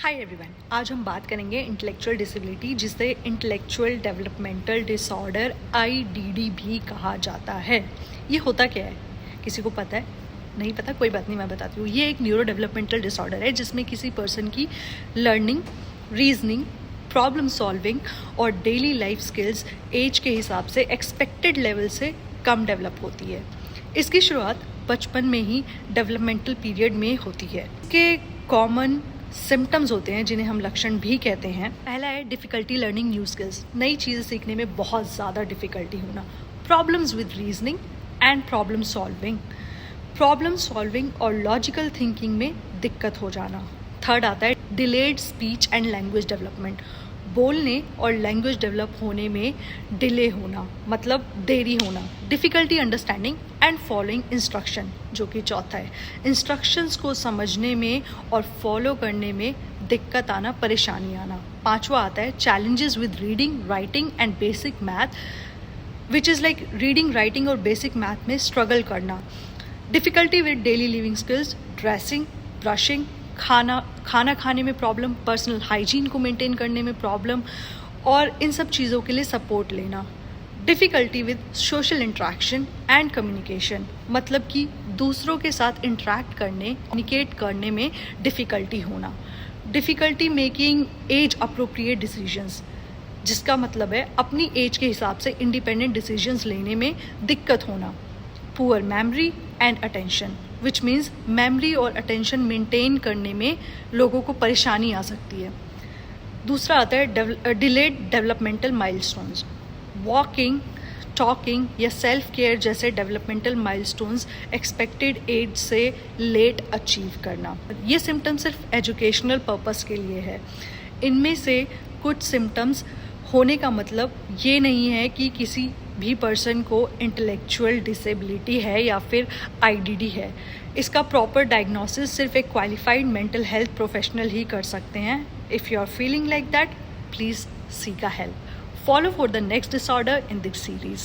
Hi everyone, आज हम बात करेंगे इंटेलेक्चुअल डिसेबिलिटी, जिसे इंटेलेक्चुअल डेवलपमेंटल डिसऑर्डर IDD भी कहा जाता है। ये होता क्या है? किसी को पता है? नहीं पता? कोई बात नहीं, मैं बताती हूँ। ये एक न्यूरो डेवलपमेंटल डिसऑर्डर है जिसमें किसी पर्सन की लर्निंग, रीजनिंग, प्रॉब्लम सॉल्विंग और डेली लाइफ स्किल्स एज के हिसाब से एक्सपेक्टेड लेवल से कम डेवलप होती है। इसकी शुरुआत बचपन में ही डेवलपमेंटल पीरियड में होती है। इसके कॉमन सिम्टम्स होते हैं जिन्हें हम लक्षण भी कहते हैं। पहला है डिफ़िकल्टी लर्निंग न्यू स्किल्स, नई चीज़ें सीखने में बहुत ज़्यादा डिफ़िकल्टी होना। Problems with reasoning and problem solving और लॉजिकल थिंकिंग में दिक्कत हो जाना। थर्ड आता है delayed speech and language development, बोलने और लैंग्वेज डेवलप होने में डिले होना, मतलब देरी होना। Difficulty understanding and following instruction, जो कि चौथा है, इंस्ट्रक्शंस को समझने में और फॉलो करने में दिक्कत आना, परेशानी आना। पांचवा आता है challenges with reading, writing and basic math, which is like reading, writing और बेसिक मैथ में स्ट्रगल करना। Difficulty with daily living skills, dressing, brushing, खाना खाने में प्रॉब्लम, पर्सनल हाइजीन को मेंटेन करने में प्रॉब्लम और इन सब चीज़ों के लिए सपोर्ट लेना। Difficulty with social interaction and communication, मतलब कि दूसरों के साथ इंटरेक्ट करने, कम्युनिकेट करने में डिफ़िकल्टी होना। Difficulty making age appropriate decisions, जिसका मतलब है अपनी एज के हिसाब से इंडिपेंडेंट डिसीजंस लेने में दिक्कत होना। Poor memory and attention, which means memory और अटेंशन मेंटेन करने में लोगों को परेशानी आ सकती है। दूसरा आता है delayed developmental milestones, walking, talking या सेल्फ केयर जैसे डेवलपमेंटल माइलस्टोन्स एक्सपेक्टेड एज से लेट अचीव करना। ये सिम्टम सिर्फ एजुकेशनल पर्पस के लिए है। इनमें से कुछ सिम्टम्स होने का मतलब ये नहीं है कि किसी भी पर्सन को इंटेलेक्चुअल डिसेबिलिटी है या फिर IDD है। इसका प्रॉपर डायग्नोसिस सिर्फ एक क्वालिफाइड मेंटल हेल्थ प्रोफेशनल ही कर सकते हैं। If you are feeling like that, please seek a help. Follow for the next disorder in this series.